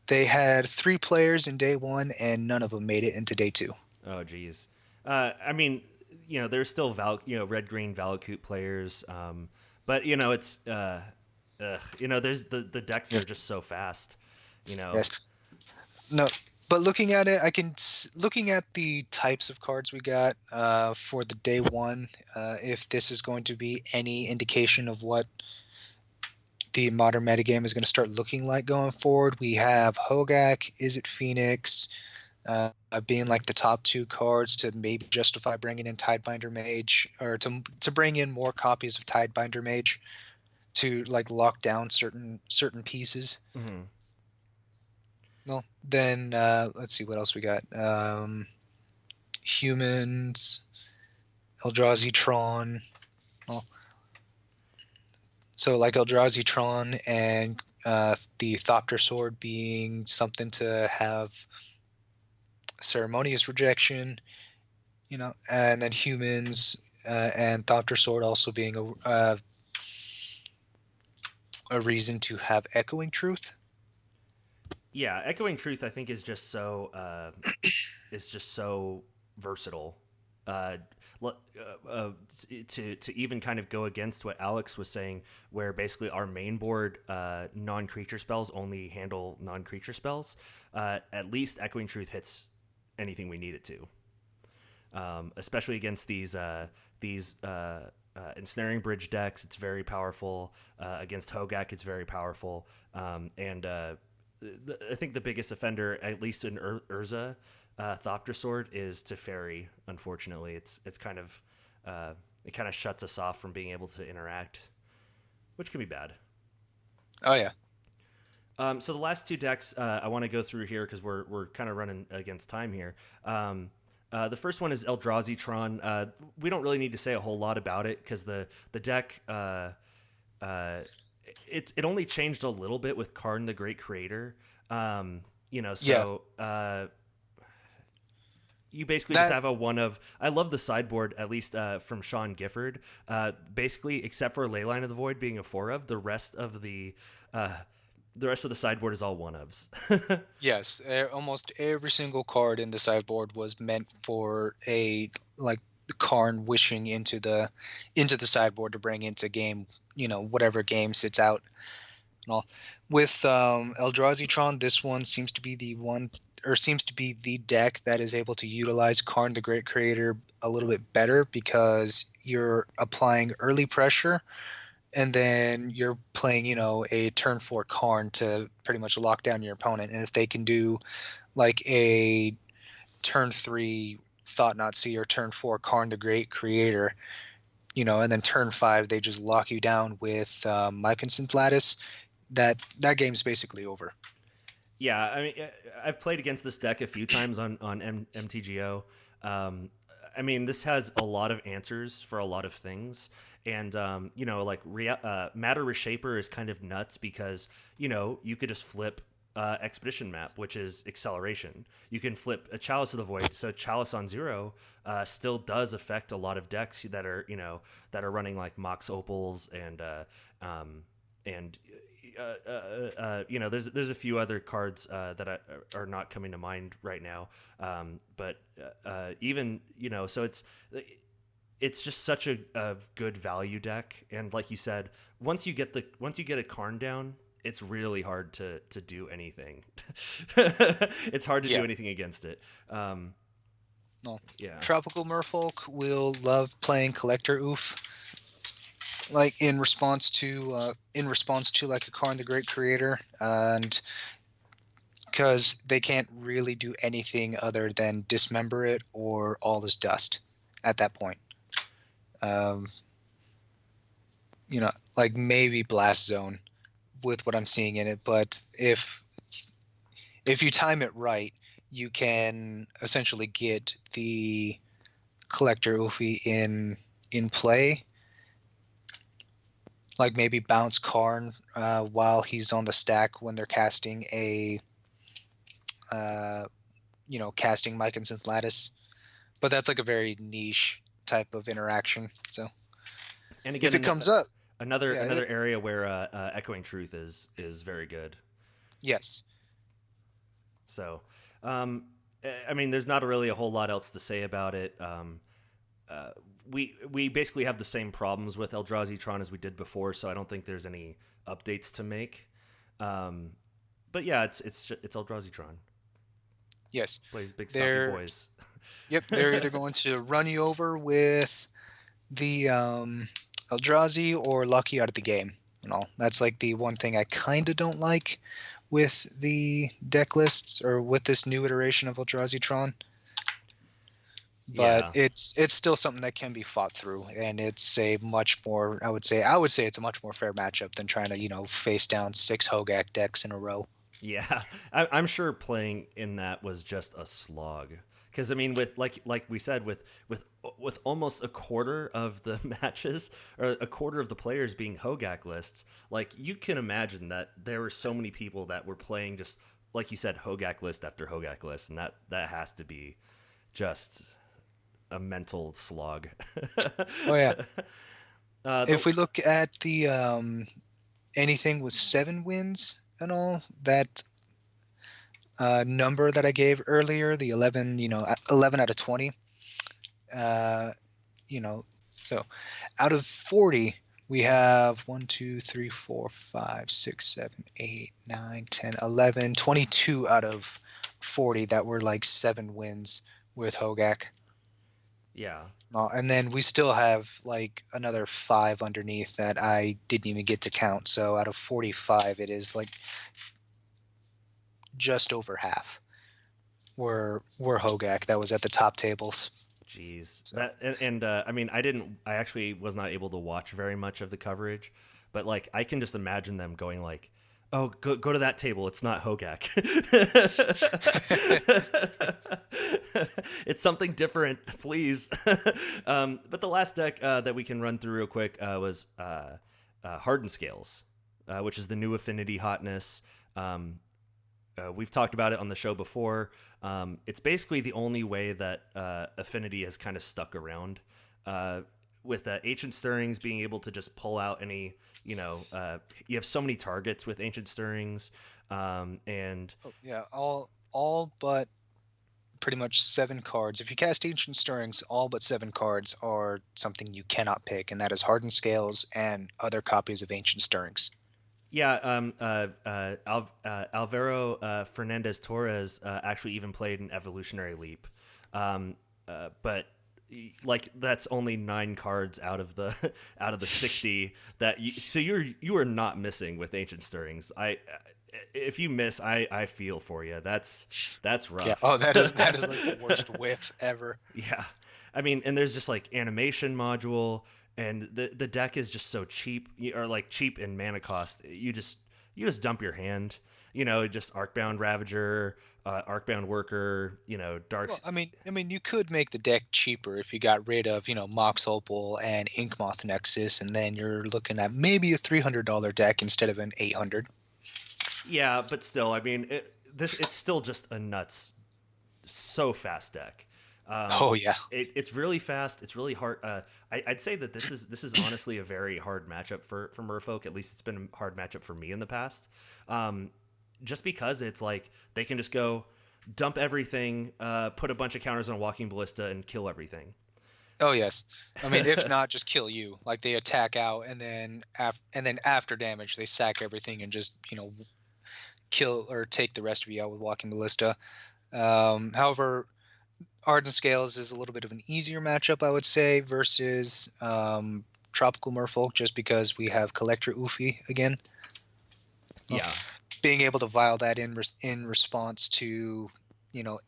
They had 3 players in day 1, and none of them made it into day 2. Oh, geez. I mean, there's still red green Valakut players, but it's there's the decks are just so fast, Yes. No, but looking at it, looking at the types of cards we got for the day one, if this is going to be any indication of what the modern metagame is going to start looking like going forward, we have Hogak, Is It Phoenix, being like the top two cards to maybe justify bringing in Tidebinder Mage, or to bring in more copies of Tidebinder Mage to like lock down certain pieces. Mm-hmm. No, then let's see what else we got. Humans, Eldrazi Tron. Well, so like Eldrazi Tron and the Thopter Sword being something to have ceremonious rejection, and then humans and Thopter Sword also being a reason to have Echoing Truth. Yeah, Echoing Truth I think is just so versatile. To even kind of go against what Alex was saying, where basically our main board non-creature spells only handle non-creature spells. At least Echoing Truth hits anything we need it to, especially against these ensnaring bridge decks. It's very powerful. Against Hogak, it's very powerful. I think the biggest offender, at least in Urza, Thopter Sword, is Teferi. Unfortunately, it's kind of it kind of shuts us off from being able to interact, which can be bad. Oh yeah. So the last two decks I want to go through here because we're kind of running against time here. The first one is Eldrazi Tron. We don't really need to say a whole lot about it because the deck it only changed a little bit with Karn the Great Creator. You basically just have a one of. I love the sideboard, at least from Sean Gifford. Basically, except for Leyline of the Void being a 4 of, the rest of the sideboard is all one ofs. Yes, almost every single card in the sideboard was meant for a Karn wishing into the sideboard to bring into game, whatever game sits out. And all. With Eldrazi Tron, this one seems to be the deck that is able to utilize Karn the Great Creator a little bit better because you're applying early pressure and then you're playing, a turn 4 Karn to pretty much lock down your opponent. And if they can do like a turn 3 Thought Not See or turn 4 Karn the Great Creator, and then turn 5 they just lock you down with Mycosynth Lattice, that game's basically over. Yeah, I mean, I've played against this deck a few times on MTGO. I mean, this has a lot of answers for a lot of things. And, Matter Reshaper is kind of nuts because, you could just flip Expedition Map, which is acceleration. You can flip a Chalice of the Void. So Chalice on 0 still does affect a lot of decks that are, that are running like Mox Opals and there's a few other cards that are not coming to mind right now. But even, so it's just such a good value deck. And like you said, once you get a Karn down, it's really hard to do anything. It's hard to do anything against it. No. Yeah. Tropical Merfolk will love playing Collector Oof. Like in response to like a Karn the Great Creator, and because they can't really do anything other than dismember it or all is dust at that point. Like maybe Blast Zone with what I'm seeing in it, but if you time it right, you can essentially get the Collector Oofy in play. Like maybe bounce Karn while he's on the stack when they're casting casting Mycosynth Lattice. But that's like a very niche type of interaction. So, and again, if it comes up, another area where Echoing Truth is very good. Yes. So, I mean, there's not really a whole lot else to say about it. we basically have the same problems with Eldrazi Tron as we did before, so I don't think there's any updates to make. But yeah, it's Eldrazi Tron. Yes. Plays big stocky boys. Yep, they're either going to run you over with the Eldrazi or lock you out of the game. That's like the one thing I kind of don't like with the deck lists or with this new iteration of Eldrazi Tron. But it's still something that can be fought through, and it's a much more I would say it's a much more fair matchup than trying to face down 6 Hogak decks in a row. Yeah, I'm sure playing in that was just a slog. Because I mean, with like we said, with almost a quarter of the matches or a quarter of the players being Hogak lists, like you can imagine that there were so many people that were playing just like you said, Hogak list after Hogak list, and that has to be just a mental slog. Oh yeah. If we look at the anything with 7 wins and all, that number that I gave earlier, the 11, 11 out of 20, so out of 40, we have 1, 2, 3, 4, 5, 6, 7, 8, 9, 10, 11, 22 out of 40 that were like 7 wins with Hogak. Yeah. And then we still have like another 5 underneath that I didn't even get to count. So out of 45, it is like just over half were Hogak. That was at the top tables. Jeez. So. I mean, I actually was not able to watch very much of the coverage, but like I can just imagine them going like, oh, go to that table. It's not Hogak. It's something different, please. But the last deck that we can run through real quick was Hardened Scales, which is the new Affinity hotness. We've talked about it on the show before. It's basically the only way that Affinity has kind of stuck around. With Ancient Stirrings being able to just pull out any, you have so many targets with Ancient Stirrings, and all but pretty much 7 cards. If you cast Ancient Stirrings, all but 7 cards are something you cannot pick, and that is Hardened Scales and other copies of Ancient Stirrings. Yeah, Alvaro Fernandez Torres actually even played an Evolutionary Leap, but like that's only 9 cards out of the 60 that you are not missing with Ancient Stirrings. If you miss, I feel for you. That's rough. Yeah. Oh, that is like the worst whiff ever. Yeah, I mean, and there's just like animation module. And the deck is just so cheap, or like cheap in mana cost. You just dump your hand, just Arcbound Ravager, Arcbound Worker, Dark. Well, I mean, you could make the deck cheaper if you got rid of, Mox Opal and Inkmoth Nexus, and then you're looking at maybe a $300 deck instead of an $800. Yeah, but still, I mean, it's still just a nuts, so fast deck. Oh yeah, it's really fast. It's really hard. I'd say that this is honestly a very hard matchup for Merfolk. At least it's been a hard matchup for me in the past. Just because it's like they can just go dump everything, put a bunch of counters on Walking Ballista, and kill everything. Oh yes, I mean if not, just kill you. Like they attack out, and then after damage, they sack everything and just kill or take the rest of you out with Walking Ballista. However, Hardened Scales is a little bit of an easier matchup, I would say, versus Tropical Merfolk, just because we have Collector Ufi again. Yeah. Being able to vial that in response to,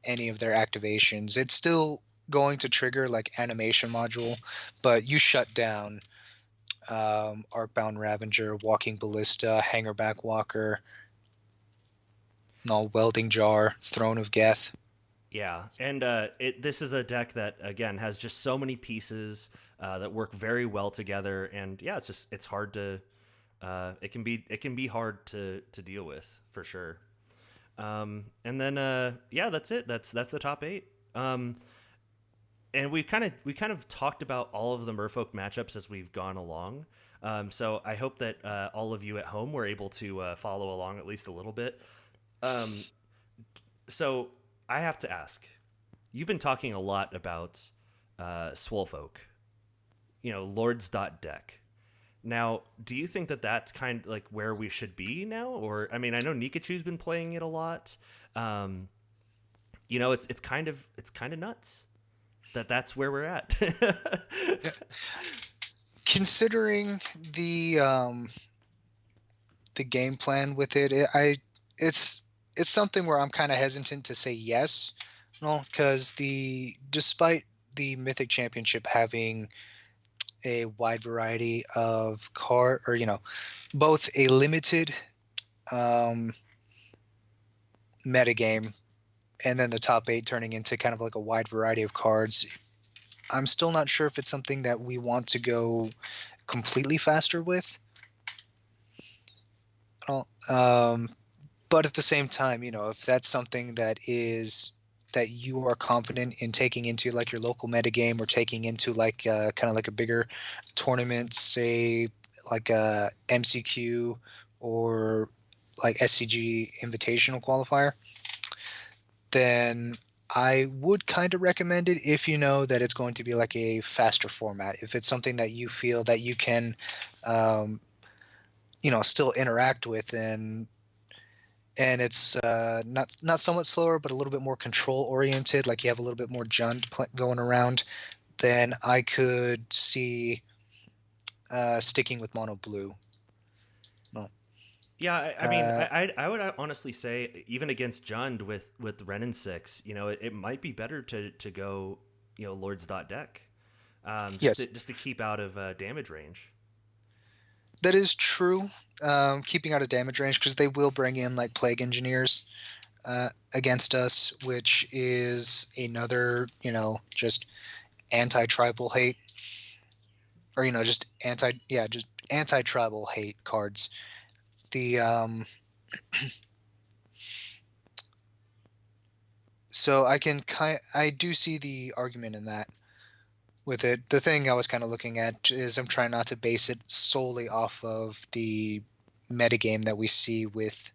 any of their activations. It's still going to trigger like animation module, but you shut down Arcbound Ravager, Walking Ballista, Hangerback Walker, Welding Jar, Throne of Geth. Yeah, and this is a deck that again has just so many pieces that work very well together, and yeah, it's hard to it can be hard to deal with for sure. And then that's it. That's the top 8. And we kind of talked about all of the Merfolk matchups as we've gone along. So I hope that all of you at home were able to follow along at least a little bit. So I have to ask, you've been talking a lot about Swolefolk. Lords.deck. Now, do you think that that's kind of like where we should be now? Or, I mean, I know Nikachu's been playing it a lot. It's kind of nuts that's where we're at. Considering the game plan with it's something where I'm kind of hesitant to say yes, because despite the Mythic Championship having a wide variety of both a limited metagame and then the top 8 turning into kind of like a wide variety of cards, I'm still not sure if it's something that we want to go completely faster with. But at the same time, if that's something that you are confident in taking into like your local metagame or taking into like kind of like a bigger tournament, say like a MCQ or like SCG Invitational qualifier, then I would kind of recommend it if you know that it's going to be like a faster format. If it's something that you feel that you can, still interact with and it's not somewhat slower, but a little bit more control oriented, like you have a little bit more Jund going around, then I could see sticking with mono blue. No. Yeah, I mean, I would honestly say even against Jund with Ren and 6, it might be better to go, Lords.deck, just to keep out of damage range. That is true. Keeping out of damage range, because they will bring in like Plague Engineers against us, which is another, just anti-tribal hate, or just anti-tribal hate cards. So I do see the argument in that. With it, the thing I was kind of looking at is I'm trying not to base it solely off of the metagame that we see with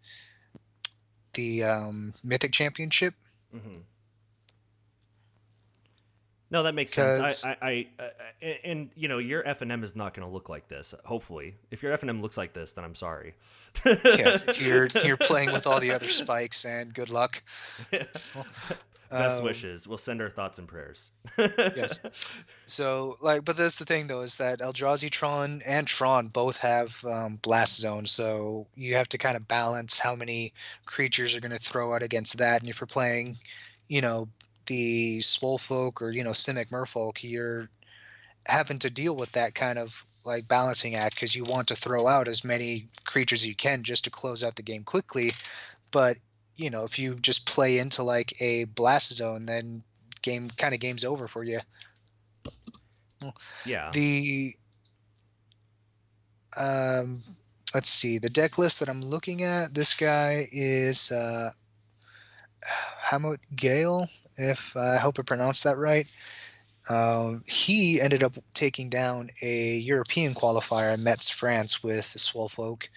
the Mythic Championship. Mm-hmm. No, that makes sense. And your FNM is not going to look like this. Hopefully, if your FNM looks like this, then I'm sorry. Yeah, you're playing with all the other spikes, and good luck. Best wishes. We'll send our thoughts and prayers. Yes. So, but that's the thing, though, is that Eldrazi Tron and Tron both have Blast Zone, so you have to kind of balance how many creatures are going to throw out against that. And if you're playing, the Swolefolk or, Simic Merfolk, you're having to deal with that kind of like balancing act, because you want to throw out as many creatures as you can just to close out the game quickly. But if you just play into like a Blast Zone, then game's over for you. Yeah. Let's see, the deck list that I'm looking at. This guy is Hamot Gale, if I hope I pronounced that right. He ended up taking down a European qualifier in Metz, France, with Swolefolk,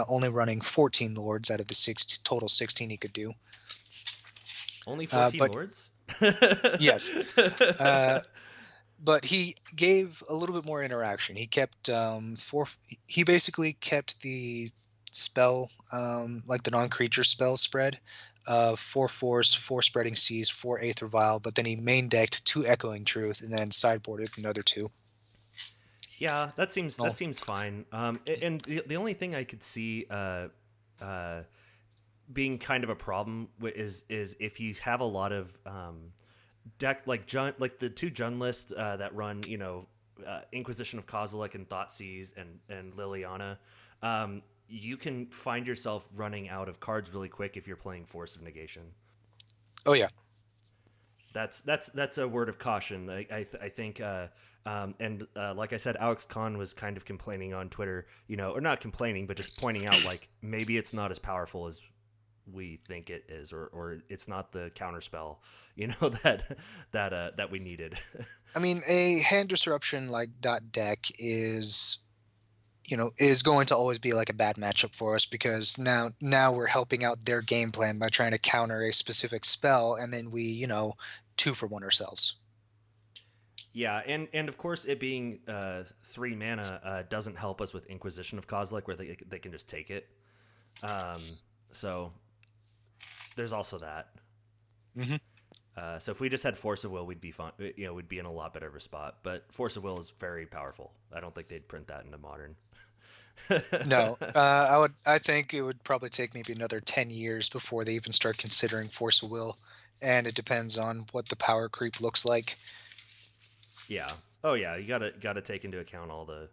only running 14 Lords out of the total 16 he could do. Only 14 Lords? Yes. But he gave a little bit more interaction. He kept he basically kept the spell, like the non-creature spell spread, 4 Force, 4 Spreading Seas, 4 Aether Vial, but then he main decked 2 Echoing Truth and then sideboarded another 2. Yeah, that seems fine. And the only thing I could see being kind of a problem is if you have a lot of deck like the 2 Jund lists that run Inquisition of Kozilek and Thoughtseize and Liliana. You can find yourself running out of cards really quick if you're playing Force of Negation. Oh yeah, that's a word of caution. I think, and like I said, Alex Kahn was kind of complaining on Twitter, or not complaining, but just pointing out like maybe it's not as powerful as we think it is, or it's not the counterspell, that we needed. I mean, a hand disruption like .deck is going to always be like a bad matchup for us, because now we're helping out their game plan by trying to counter a specific spell, and then we 2-for-1 ourselves. Yeah, and of course it being 3 mana doesn't help us with Inquisition of Kozilek, where they can just take it. So there's also that. Mm-hmm. So if we just had Force of Will, we'd be fine. We'd be in a lot better of a spot. But Force of Will is very powerful. I don't think they'd print that into Modern. No, I think it would probably take maybe another 10 years before they even start considering Force of Will, and it depends on what the power creep looks like. Yeah. Oh yeah. You gotta take into account all the,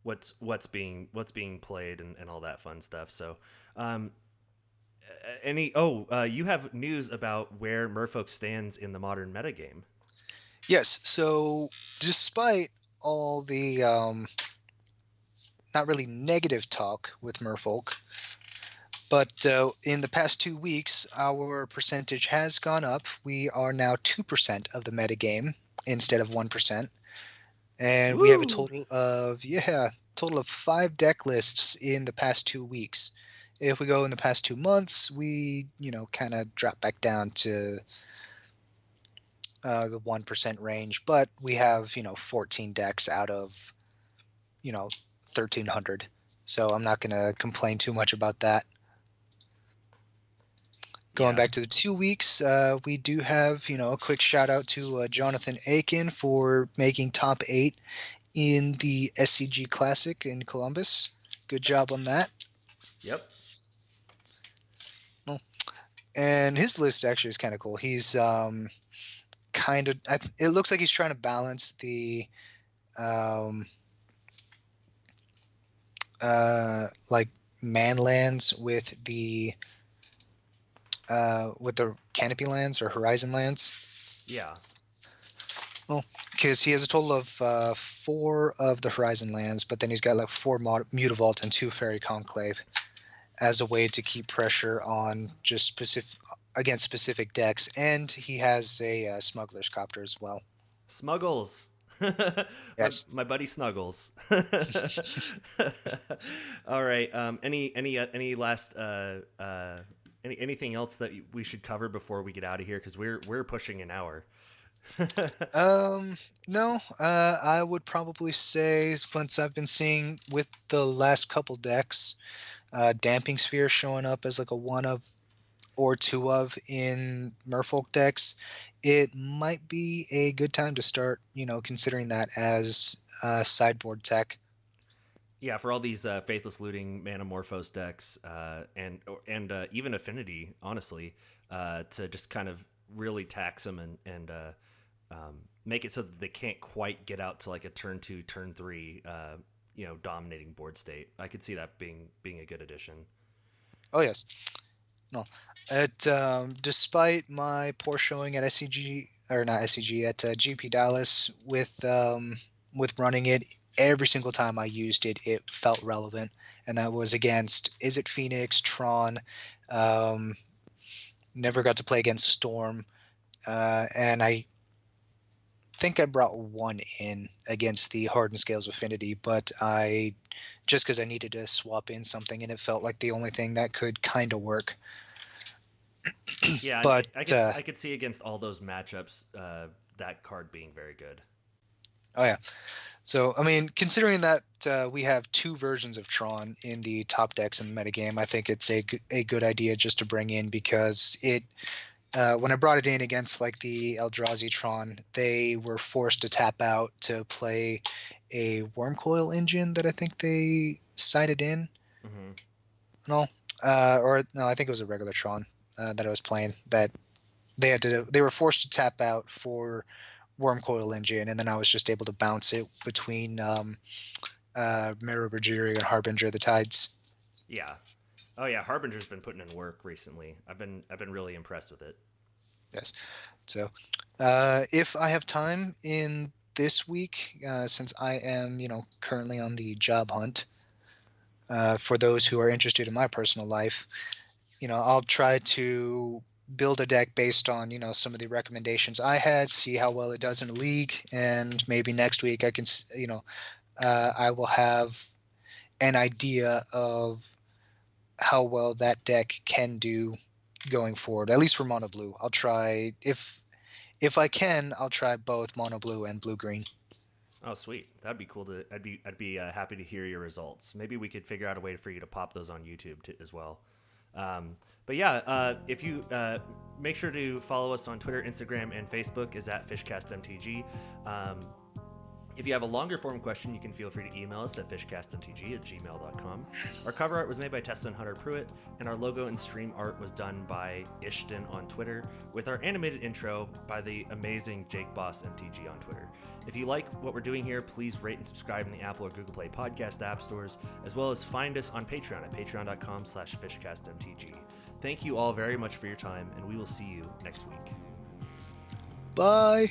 what's being played and all that fun stuff. So, you have news about where Merfolk stands in the Modern metagame. Yes. So despite all the not really negative talk with Merfolk, but in the past 2 weeks, our percentage has gone up. We are now 2% of the metagame instead of 1%. And Woo! We have a total of 5 deck lists in the past 2 weeks. If we go in the past 2 months, we, kind of drop back down to the 1% range. But we have, 14 decks out of, 1,300. So I'm not going to complain too much about that. Going back to the 2 weeks, we do have, a quick shout out to Jonathan Aiken for making top 8 in the SCG Classic in Columbus. Good job on that. Yep. Well, and his list actually is kind of cool. He's it looks like he's trying to balance the like man lands with the canopy lands or horizon lands. Yeah. Well, because he has a total of 4 of the horizon lands, but then he's got like 4 Mutavault and 2 Fairy Conclave as a way to keep pressure on just against specific decks, and he has a Smuggler's Copter as well. Smuggles. Yes. My buddy Snuggles. All right. Any last anything else that we should cover before we get out of here? Because we're pushing an hour. No. I would probably say, once I've been seeing with the last couple decks, Damping Sphere showing up as like a 1 of or 2 of in Merfolk decks, it might be a good time to start, considering that as sideboard tech. Yeah, for all these Faithless Looting, Manamorphose decks, and even Affinity, honestly, to just kind of really tax them and make it so that they can't quite get out to like a turn 2, turn 3, dominating board state. I could see that being a good addition. Oh yes. No, despite my poor showing at SCG or not SCG at GP Dallas with running it, every single time I used it, it felt relevant, and that was against Izzet Phoenix, Tron. Never got to play against Storm, and I think I brought 1 in against the Hardened Scales of Affinity, but just because I needed to swap in something, and it felt like the only thing that could kind of work. Yeah, but I could see against all those matchups that card being very good. Oh yeah. So I mean, considering that we have 2 versions of Tron in the top decks in the metagame, I think it's a good idea just to bring in, because it when I brought it in against like the Eldrazi Tron, they were forced to tap out to play a Wormcoil engine that I think they sided in. Mm-hmm. No, I think it was a regular Tron that I was playing, that they were forced to tap out for Wormcoil engine, and then I was just able to bounce it between Mirror Bergiri and Harbinger of the Tides. Yeah. Oh yeah, Harbinger's been putting in work recently. I've been really impressed with it. Yes. So if I have time in this week, since I am currently on the job hunt, for those who are interested in my personal life, I'll try to build a deck based on some of the recommendations I had, see how well it does in a league, and maybe next week I can I will have an idea of how well that deck can do going forward, at least for mono blue. I'll try, if If I can, I'll try both mono blue and blue green. Oh, sweet. That'd be cool. I'd be happy to hear your results. Maybe we could figure out a way for you to pop those on YouTube as well. But yeah, if you make sure to follow us on Twitter, Instagram, and Facebook is at FishCastMTG. If you have a longer form question, you can feel free to email us at fishcastmtg@gmail.com. Our cover art was made by Tessa and Hunter Pruitt, and our logo and stream art was done by Ishton on Twitter, with our animated intro by the amazing Jake Boss MTG on Twitter. If you like what we're doing here, please rate and subscribe in the Apple or Google Play podcast app stores, as well as find us on Patreon at patreon.com/fishcastmtg. Thank you all very much for your time, and we will see you next week. Bye.